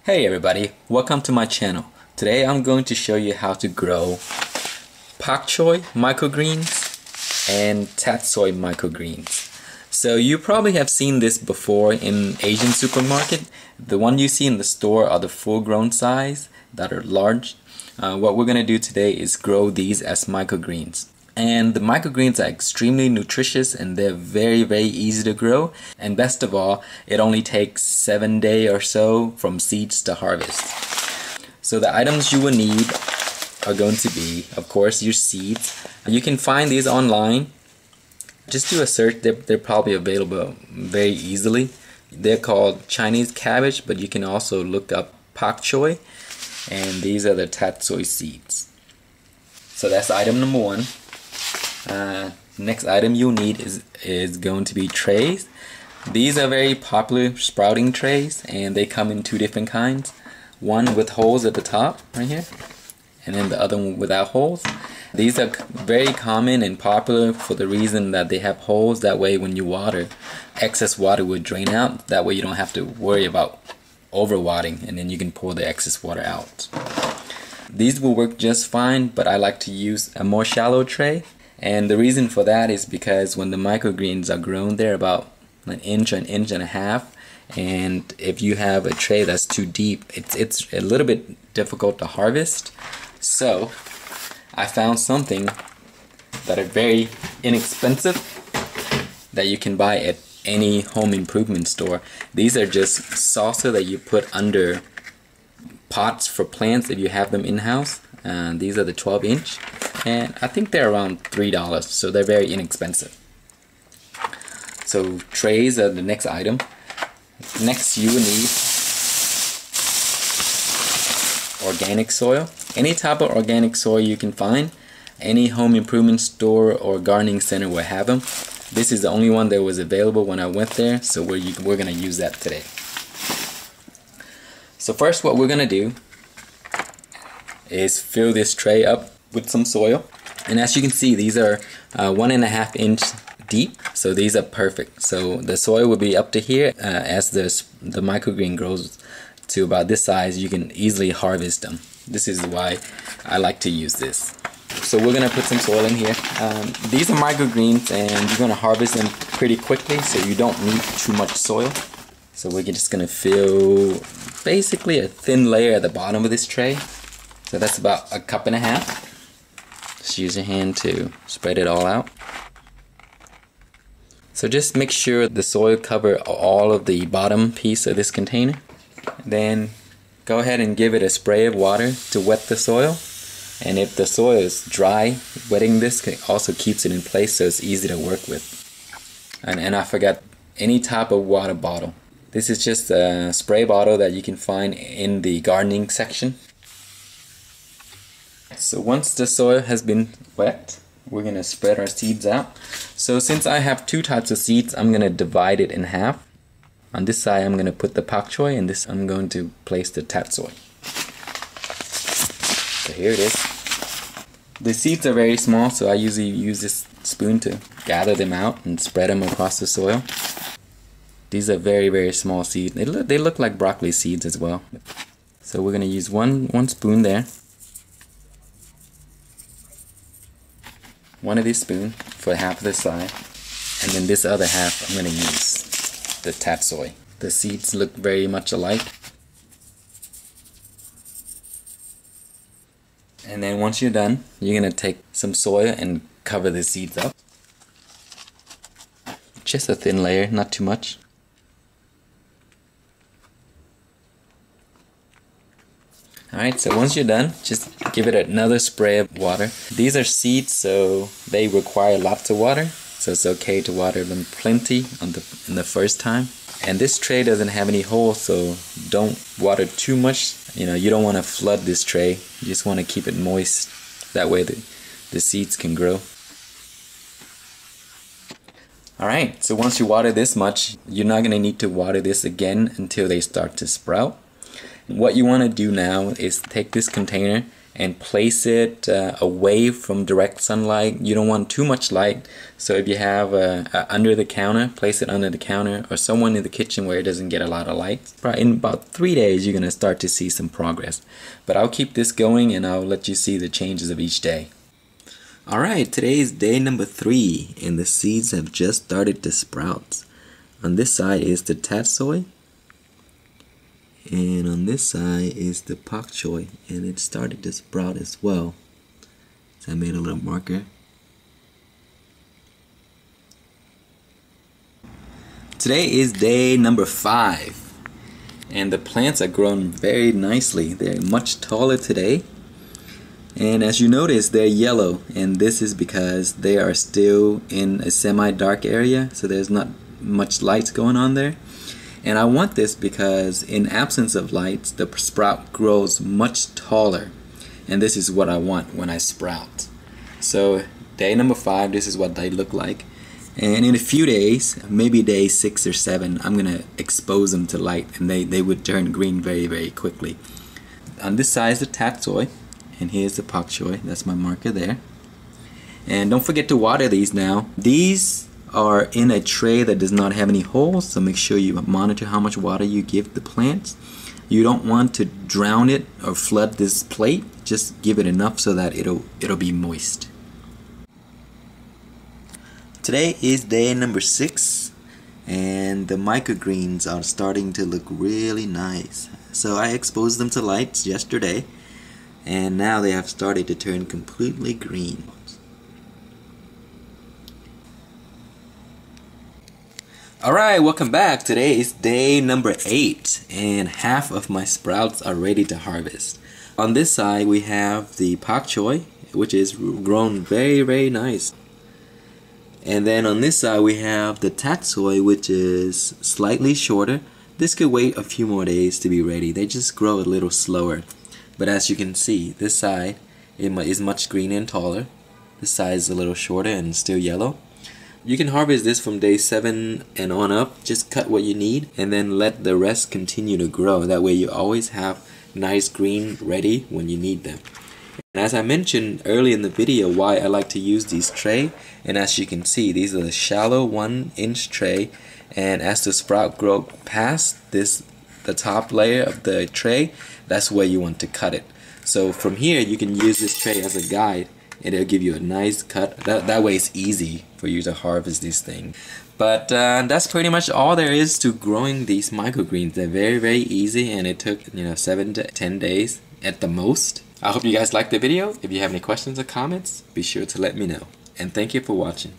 Hey everybody, welcome to my channel. Today I'm going to show you how to grow pak choi microgreens and tatsoi microgreens. So you probably have seen this before in Asian supermarket. The one you see in the store are the full grown size that are large. What we're going to do today is grow these as microgreens. And the microgreens are extremely nutritious and they're very easy to grow. And best of all, it only takes 7 days or so from seeds to harvest. So the items you will need are going to be, of course, your seeds. You can find these online. Just do a search, they're probably available very easily. They're called Chinese cabbage, but you can also look up pak choi. And these are the tatsoi seeds. So that's item number one. Next item you'll need is going to be trays. These are very popular sprouting trays and they come in two different kinds. One with holes at the top right here, and then the other one without holes. These are very common and popular for the reason that they have holes. That way when you water, excess water will drain out. That way you don't have to worry about overwatering, and then you can pour the excess water out. These will work just fine, but I like to use a more shallow tray. And the reason for that is because when the microgreens are grown, they're about an inch and a half. And if you have a tray that's too deep, it's a little bit difficult to harvest. So I found something that are very inexpensive that you can buy at any home improvement store. These are just salsa that you put under pots for plants if you have them in-house. These are the 12-inch. And I think they're around $3, so they're very inexpensive. So trays are the next item. Next you will need organic soil. Any type of organic soil you can find. Any home improvement store or gardening center will have them. This is the only one that was available when I went there, so we're going to use that today. So first what we're going to do is fill this tray up with some soil, and as you can see, these are 1.5 inch deep, so these are perfect. So the soil will be up to here. As the microgreen grows to about this size, you can easily harvest them. This is why I like to use this. So we're gonna put some soil in here. These are microgreens, and you're gonna harvest them pretty quickly, so you don't need too much soil. So we're just gonna fill basically a thin layer at the bottom of this tray. So that's about 1.5 cups. Just use your hand to spread it all out. So just make sure the soil covers all of the bottom piece of this container. Then go ahead and give it a spray of water to wet the soil. And if the soil is dry, wetting this also keeps it in place, so it's easy to work with. And I forgot, any type of water bottle. This is just a spray bottle that you can find in the gardening section. So once the soil has been wet, we're going to spread our seeds out. So since I have two types of seeds, I'm going to divide it in half. On this side I'm going to put the pak choi, and this I'm going to place the tatsoi. So here it is. The seeds are very small, so I usually use this spoon to gather them out and spread them across the soil. These are very small seeds. They look like broccoli seeds as well. So we're going to use one spoon there. One of these spoons for half of the side, and then this other half I'm going to use the tatsoi. The seeds look very much alike. And then once you're done, you're going to take some soil and cover the seeds up. Just a thin layer, not too much. Alright, so once you're done, just give it another spray of water. These are seeds, so they require lots of water, so it's okay to water them plenty in the first time. And this tray doesn't have any holes, so don't water too much. You don't want to flood this tray. You just want to keep it moist. That way the seeds can grow. Alright, so once you water this much, you're not going to need to water this again until they start to sprout. What you want to do now is take this container and place it away from direct sunlight. You don't want too much light, so if you have under the counter, place it under the counter or someone in the kitchen where it doesn't get a lot of light. Probably in about 3 days you're gonna start to see some progress. But I'll keep this going and I'll let you see the changes of each day. Alright, today is day number 3 and the seeds have just started to sprout. On this side is the tatsoi, and on this side is the pak choi, and it started to sprout as well. So I made a little marker. Today is day number 5 and the plants are growing very nicely. They're much taller today, and as you notice they're yellow, and this is because they are still in a semi-dark area, so there's not much light going on there. And I want this because in absence of lights the sprout grows much taller, and this is what I want when I sprout. So day number 5, this is what they look like, and in a few days, maybe day 6 or 7, I'm gonna expose them to light and they would turn green very quickly. On this side is the tatsoi, and here's the pak choi. That's my marker there. And don't forget to water these now. These are in a tray that does not have any holes, so make sure you monitor how much water you give the plants. You don't want to drown it or flood this plate. Just give it enough so that it'll be moist. Today is day number 6 and the microgreens are starting to look really nice. So I exposed them to lights yesterday and now they have started to turn completely green. Alright, welcome back. Today is day number 8 and half of my sprouts are ready to harvest. On this side we have the pak choi, which is grown very nice. And then on this side we have the tatsoi, which is slightly shorter. This could wait a few more days to be ready. They just grow a little slower. But as you can see, this side is much greener and taller. This side is a little shorter and still yellow. You can harvest this from day 7 and on up. Just cut what you need and then let the rest continue to grow. That way you always have nice green ready when you need them. And as I mentioned early in the video why I like to use these tray, and as you can see these are the shallow 1-inch tray, and as the sprout grow past the top layer of the tray, that's where you want to cut it. So from here you can use this tray as a guide and it'll give you a nice cut. That way it's easy for you to harvest these things. But that's pretty much all there is to growing these microgreens. They're very easy, and it took 7 to 10 days at the most. I hope you guys liked the video. If you have any questions or comments, be sure to let me know. And thank you for watching.